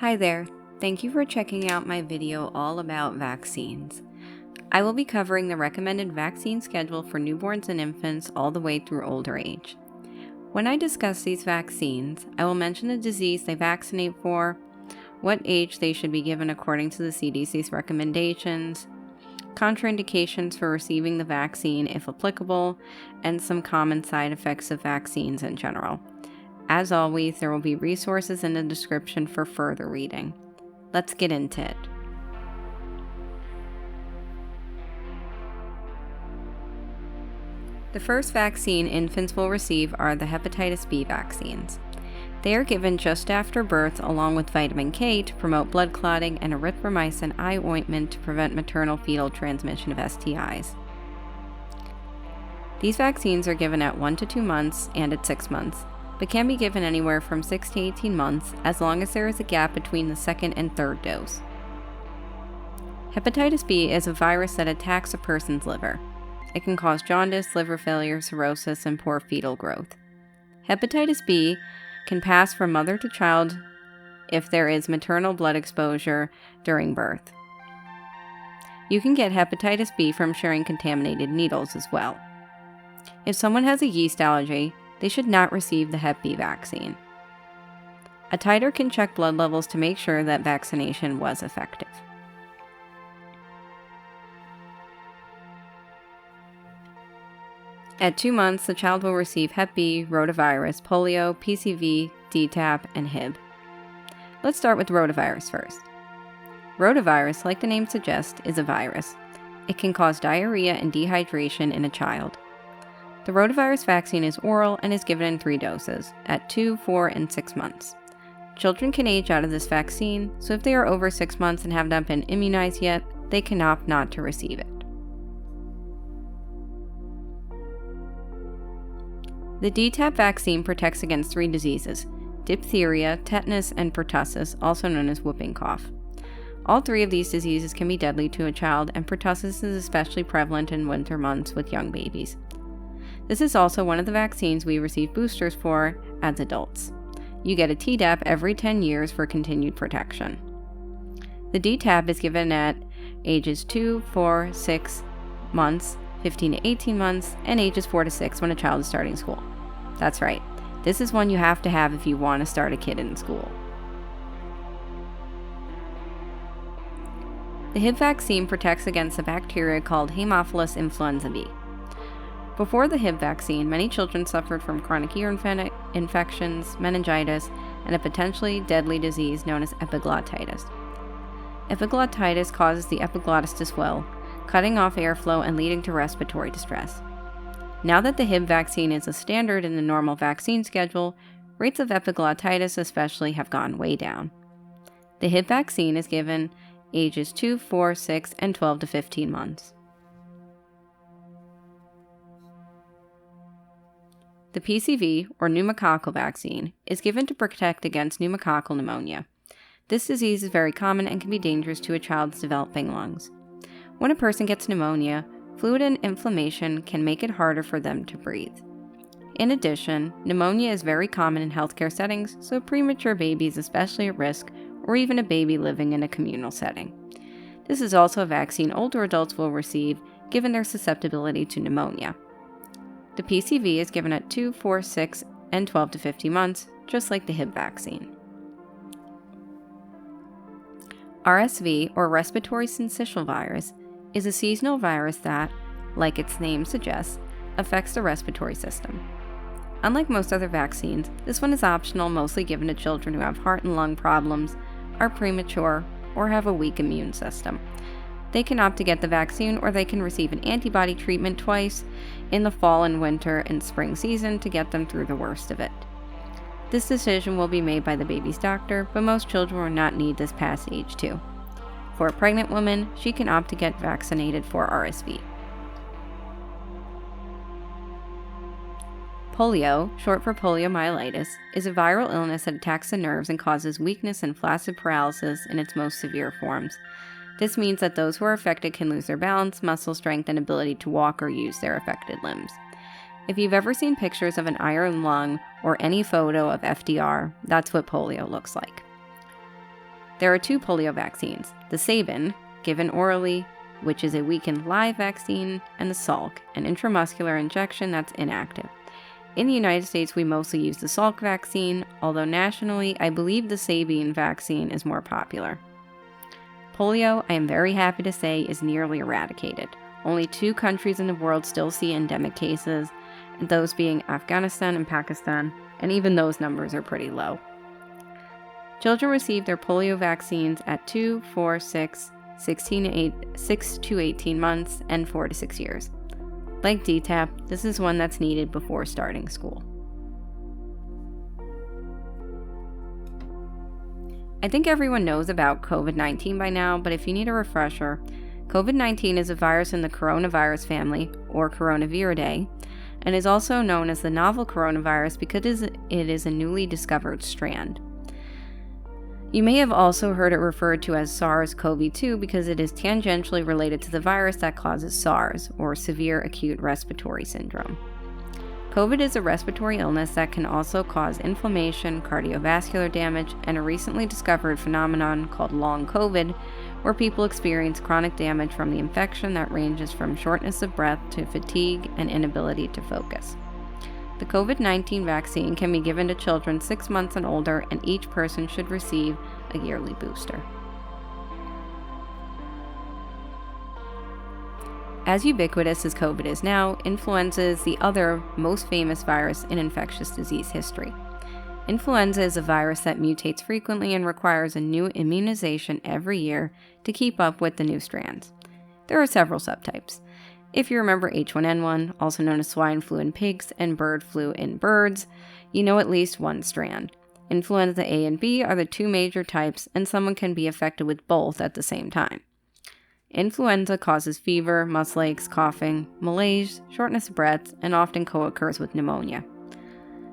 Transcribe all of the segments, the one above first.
Hi there, thank you for checking out my video all about vaccines. I will be covering the recommended vaccine schedule for newborns and infants all the way through older age. When I discuss these vaccines, I will mention the disease they vaccinate for, what age they should be given according to the CDC's recommendations, contraindications for receiving the vaccine if applicable, and some common side effects of vaccines in general. As always, there will be resources in the description for further reading. Let's get into it. The first vaccine infants will receive are the hepatitis B vaccines. They are given just after birth along with vitamin K to promote blood clotting and erythromycin eye ointment to prevent maternal fetal transmission of STIs. These vaccines are given at 1 to 2 months and at 6 months, but can be given anywhere from 6 to 18 months as long as there is a gap between the second and third dose. Hepatitis B is a virus that attacks a person's liver. It can cause jaundice, liver failure, cirrhosis, and poor fetal growth. Hepatitis B can pass from mother to child if there is maternal blood exposure during birth. You can get hepatitis B from sharing contaminated needles as well. If someone has a yeast allergy, they should not receive the Hep B vaccine. A titer can check blood levels to make sure that vaccination was effective. At 2 months, the child will receive Hep B, rotavirus, polio, PCV, DTaP, and Hib. Let's start with rotavirus first. Rotavirus, like the name suggests, is a virus. It can cause diarrhea and dehydration in a child. The rotavirus vaccine is oral and is given in 3 doses, at 2, 4, and 6 months. Children can age out of this vaccine, so if they are over 6 months and have not been immunized yet, they can opt not to receive it. The DTaP vaccine protects against 3 diseases: diphtheria, tetanus, and pertussis, also known as whooping cough. All 3 of these diseases can be deadly to a child, and pertussis is especially prevalent in winter months with young babies. This is also one of the vaccines we receive boosters for as adults. You get a Tdap every 10 years for continued protection. The DTaP is given at ages 2, 4, 6 months, 15 to 18 months, and ages 4 to 6 when a child is starting school. That's right, this is one you have to have if you want to start a kid in school. The Hib vaccine protects against a bacteria called Haemophilus influenza B. Before the Hib vaccine, many children suffered from chronic ear infections, meningitis, and a potentially deadly disease known as epiglottitis. Epiglottitis causes the epiglottis to swell, cutting off airflow and leading to respiratory distress. Now that the Hib vaccine is a standard in the normal vaccine schedule, rates of epiglottitis especially have gone way down. The Hib vaccine is given ages 2, 4, 6, and 12 to 15 months. The PCV, or pneumococcal vaccine, is given to protect against pneumococcal pneumonia. This disease is very common and can be dangerous to a child's developing lungs. When a person gets pneumonia, fluid and inflammation can make it harder for them to breathe. In addition, pneumonia is very common in healthcare settings, so premature babies especially at risk, or even a baby living in a communal setting. This is also a vaccine older adults will receive, given their susceptibility to pneumonia. The PCV is given at 2, 4, 6, and 12 to 15 months, just like the Hib vaccine. RSV, or respiratory syncytial virus, is a seasonal virus that, like its name suggests, affects the respiratory system. Unlike most other vaccines, this one is optional, mostly given to children who have heart and lung problems, are premature, or have a weak immune system. They can opt to get the vaccine, or they can receive an antibody treatment twice in the fall and winter and spring season to get them through the worst of it. This decision will be made by the baby's doctor, but most children will not need this past age 2. For a pregnant woman, she can opt to get vaccinated for RSV. Polio, short for poliomyelitis, is a viral illness that attacks the nerves and causes weakness and flaccid paralysis in its most severe forms. This means that those who are affected can lose their balance, muscle strength, and ability to walk or use their affected limbs. If you've ever seen pictures of an iron lung or any photo of FDR, that's what polio looks like. There are two polio vaccines, the Sabin, given orally, which is a weakened live vaccine, and the Salk, an intramuscular injection that's inactive. In the United States, we mostly use the Salk vaccine, although nationally, I believe the Sabin vaccine is more popular. Polio, I am very happy to say, is nearly eradicated. Only 2 countries in the world still see endemic cases, those being Afghanistan and Pakistan, and even those numbers are pretty low. Children receive their polio vaccines at 2, 4, 6, 6 to 18 months, and 4 to 6 years. Like DTaP, this is one that's needed before starting school. I think everyone knows about COVID-19 by now, but if you need a refresher, COVID-19 is a virus in the coronavirus family, or Coronaviridae, and is also known as the novel coronavirus because it is a newly discovered strand. You may have also heard it referred to as SARS-CoV-2 because it is tangentially related to the virus that causes SARS, or severe acute respiratory syndrome. COVID is a respiratory illness that can also cause inflammation, cardiovascular damage, and a recently discovered phenomenon called long COVID, where people experience chronic damage from the infection that ranges from shortness of breath to fatigue and inability to focus. The COVID-19 vaccine can be given to children 6 months and older, and each person should receive a yearly booster. As ubiquitous as COVID is now, influenza is the other most famous virus in infectious disease history. Influenza is a virus that mutates frequently and requires a new immunization every year to keep up with the new strands. There are several subtypes. If you remember H1N1, also known as swine flu in pigs and bird flu in birds, you know at least one strand. Influenza A and B are the 2 major types, and someone can be affected with both at the same time. Influenza causes fever, muscle aches, coughing, malaise, shortness of breath, and often co-occurs with pneumonia.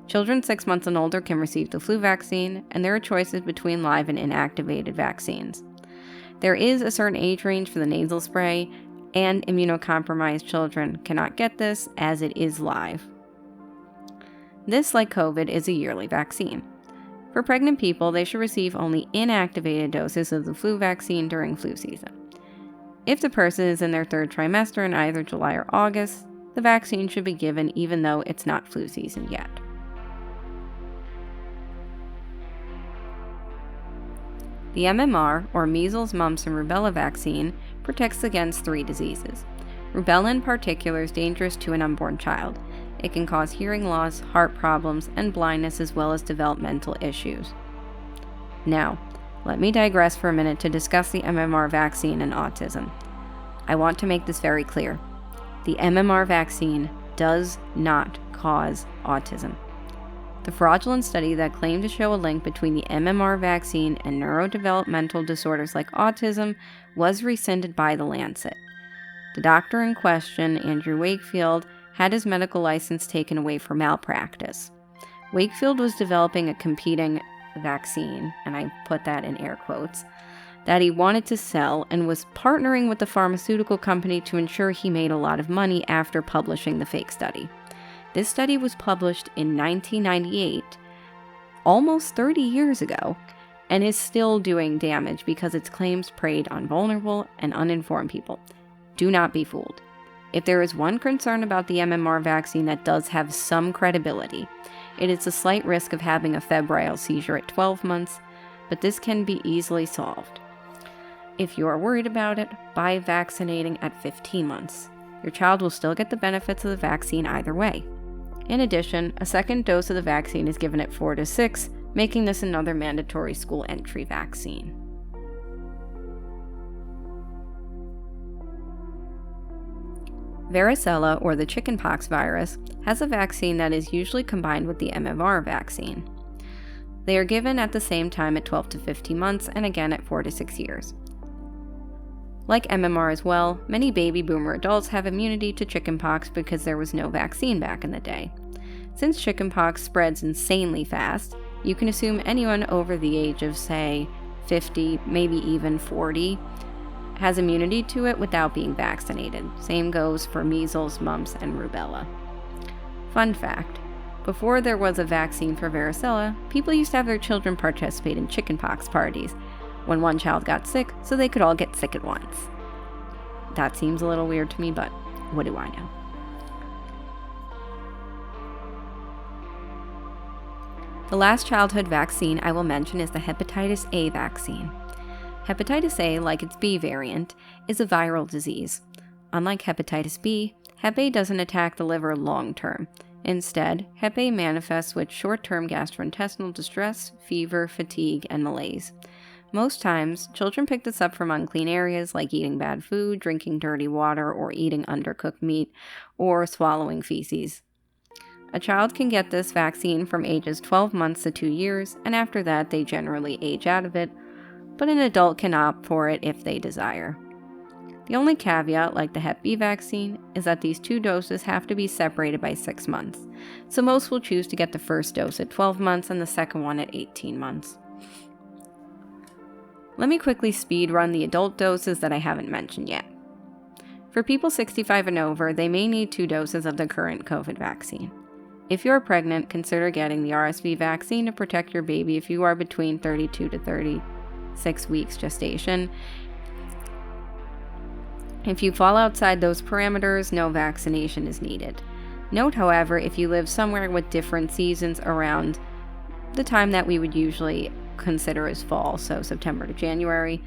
Children 6 months and older can receive the flu vaccine, and there are choices between live and inactivated vaccines. There is a certain age range for the nasal spray, and immunocompromised children cannot get this as it is live. This, like COVID, is a yearly vaccine. For pregnant people, they should receive only inactivated doses of the flu vaccine during flu season. If the person is in their 3rd trimester in either July or August, the vaccine should be given even though it's not flu season yet. The MMR, or measles, mumps, and rubella vaccine, protects against 3 diseases. Rubella in particular is dangerous to an unborn child. It can cause hearing loss, heart problems, and blindness, as well as developmental issues. Now, let me digress for a minute to discuss the MMR vaccine and autism. I want to make this very clear. The MMR vaccine does not cause autism. The fraudulent study that claimed to show a link between the MMR vaccine and neurodevelopmental disorders like autism was rescinded by The Lancet. The doctor in question, Andrew Wakefield, had his medical license taken away for malpractice. Wakefield was developing a competing vaccine, and I put that in air quotes, that he wanted to sell and was partnering with the pharmaceutical company to ensure he made a lot of money after publishing the fake study. This study was published in 1998, almost 30 years ago, and is still doing damage because its claims preyed on vulnerable and uninformed people. Do not be fooled. If there is one concern about the MMR vaccine that does have some credibility, it is the slight risk of having a febrile seizure at 12 months, but this can be easily solved. If you are worried about it, by vaccinating at 15 months. Your child will still get the benefits of the vaccine either way. In addition, a second dose of the vaccine is given at 4 to 6, making this another mandatory school entry vaccine. Varicella, or the chickenpox virus, has a vaccine that is usually combined with the MMR vaccine. They are given at the same time at 12 to 15 months and again at 4 to 6 years. Like MMR as well, many baby boomer adults have immunity to chickenpox because there was no vaccine back in the day. Since chickenpox spreads insanely fast, you can assume anyone over the age of, say, 50, maybe even 40, has immunity to it without being vaccinated. Same goes for measles, mumps, and rubella. Fun fact, before there was a vaccine for varicella, people used to have their children participate in chickenpox parties, when one child got sick so they could all get sick at once. That seems a little weird to me, but what do I know? The last childhood vaccine I will mention is the hepatitis A vaccine. Hepatitis A, like its B variant, is a viral disease. Unlike hepatitis B, Hep A doesn't attack the liver long term. Instead, Hep A manifests with short-term gastrointestinal distress, fever, fatigue, and malaise. Most times, children pick this up from unclean areas like eating bad food, drinking dirty water, or eating undercooked meat, or swallowing feces. A child can get this vaccine from ages 12 months to 2 years, and after that they generally age out of it, but an adult can opt for it if they desire. The only caveat, like the Hep B vaccine, is that these 2 doses have to be separated by 6 months, so most will choose to get the first dose at 12 months and the second one at 18 months. Let me quickly speed run the adult doses that I haven't mentioned yet. For people 65 and over, they may need 2 doses of the current COVID vaccine. If you are pregnant, consider getting the RSV vaccine to protect your baby if you are between 32 to 36 weeks gestation. If you fall outside those parameters, no vaccination is needed. Note, however, if you live somewhere with different seasons around the time that we would usually consider as fall, so September to January,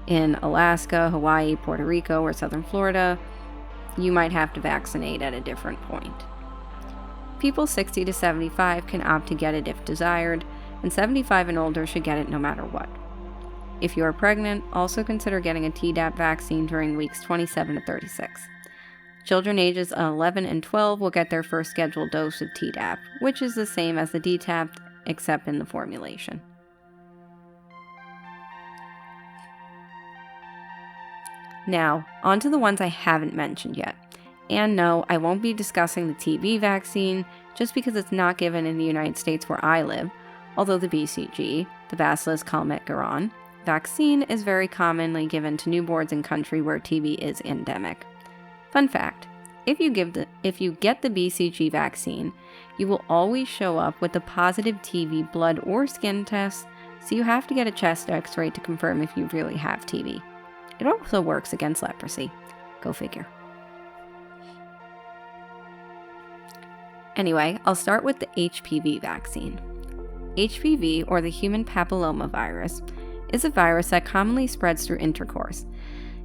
in Alaska, Hawaii, Puerto Rico, or southern Florida, you might have to vaccinate at a different point. People 60 to 75 can opt to get it if desired, and 75 and older should get it no matter what. If you are pregnant, also consider getting a Tdap vaccine during weeks 27 to 36. Children ages 11 and 12 will get their first scheduled dose of Tdap, which is the same as the DTaP except in the formulation. Now, on to the ones I haven't mentioned yet. And no, I won't be discussing the TB vaccine just because it's not given in the United States where I live, although the BCG, the Bacillus calmette-guerin, vaccine is very commonly given to newborns in country where TB is endemic. Fun fact, if you get the BCG vaccine, you will always show up with a positive TB blood or skin test, so you have to get a chest x-ray to confirm if you really have TB. It also works against leprosy. Go figure. Anyway, I'll start with the HPV vaccine. HPV, or the human papillomavirus, is a virus that commonly spreads through intercourse.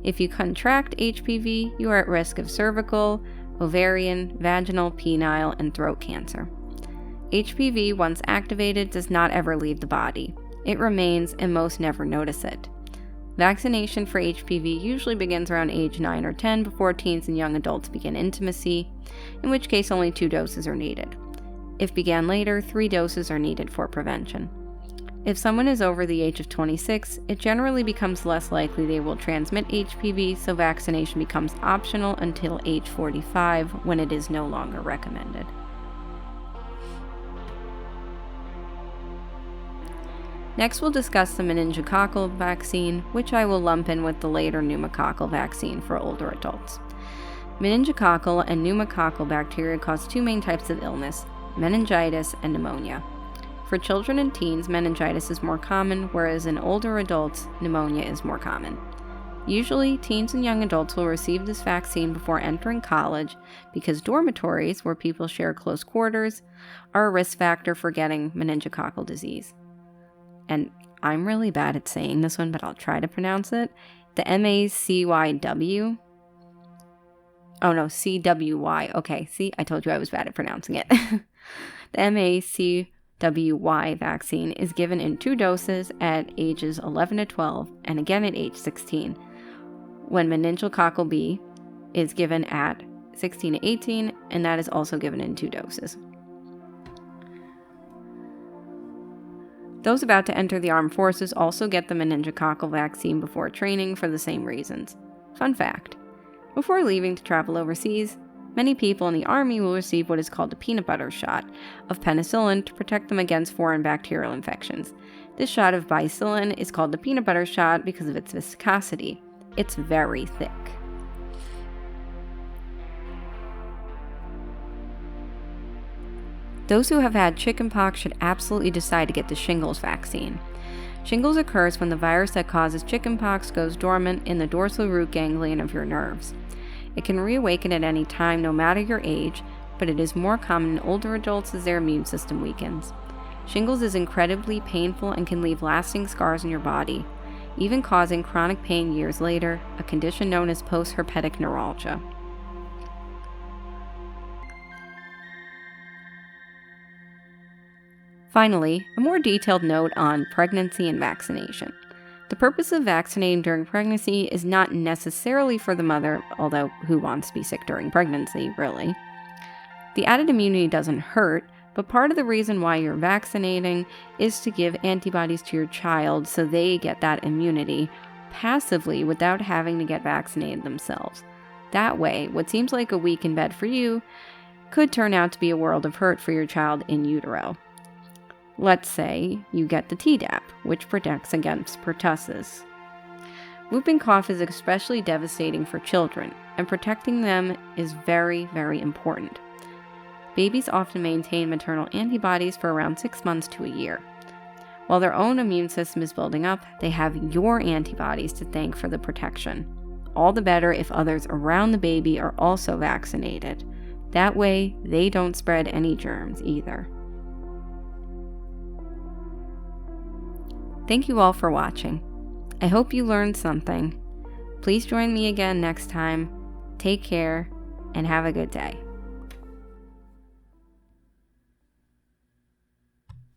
If you contract HPV, you are at risk of cervical, ovarian, vaginal, penile, and throat cancer. HPV, once activated, does not ever leave the body. It remains, and most never notice it. Vaccination for HPV usually begins around age 9 or 10 before teens and young adults begin intimacy, in which case only 2 doses are needed. If began later, 3 doses are needed for prevention. If someone is over the age of 26, it generally becomes less likely they will transmit HPV, so vaccination becomes optional until age 45, when it is no longer recommended. Next, we'll discuss the meningococcal vaccine, which I will lump in with the later pneumococcal vaccine for older adults. Meningococcal and pneumococcal bacteria cause 2 main types of illness, meningitis and pneumonia. For children and teens, meningitis is more common, whereas in older adults, pneumonia is more common. Usually, teens and young adults will receive this vaccine before entering college because dormitories, where people share close quarters, are a risk factor for getting meningococcal disease. And I'm really bad at saying this one, but I'll try to pronounce it. The MACYW. Oh no, CWY. Okay, see, I told you I was bad at pronouncing it. The MACWY vaccine is given in 2 doses at ages 11 to 12 and again at age 16, when meningococcal B is given at 16 to 18, and that is also given in 2 doses. Those about to enter the armed forces also get the meningococcal vaccine before training for the same reasons. Fun fact, before leaving to travel overseas, many people in the Army will receive what is called a peanut butter shot of penicillin to protect them against foreign bacterial infections. This shot of bicillin is called the peanut butter shot because of its viscosity. It's very thick. Those who have had chickenpox should absolutely decide to get the shingles vaccine. Shingles occurs when the virus that causes chickenpox goes dormant in the dorsal root ganglion of your nerves. It can reawaken at any time, no matter your age, but it is more common in older adults as their immune system weakens. Shingles is incredibly painful and can leave lasting scars in your body, even causing chronic pain years later, a condition known as postherpetic neuralgia. Finally, a more detailed note on pregnancy and vaccination. The purpose of vaccinating during pregnancy is not necessarily for the mother, although who wants to be sick during pregnancy, really? The added immunity doesn't hurt, but part of the reason why you're vaccinating is to give antibodies to your child so they get that immunity passively without having to get vaccinated themselves. That way, what seems like a week in bed for you could turn out to be a world of hurt for your child in utero. Let's say you get the Tdap, which protects against pertussis. Whooping cough is especially devastating for children, and protecting them is very, very important. Babies often maintain maternal antibodies for around 6 months to a year. While their own immune system is building up, they have your antibodies to thank for the protection. All the better if others around the baby are also vaccinated. That way, they don't spread any germs either. Thank you all for watching. I hope you learned something. Please join me again next time. Take care and have a good day.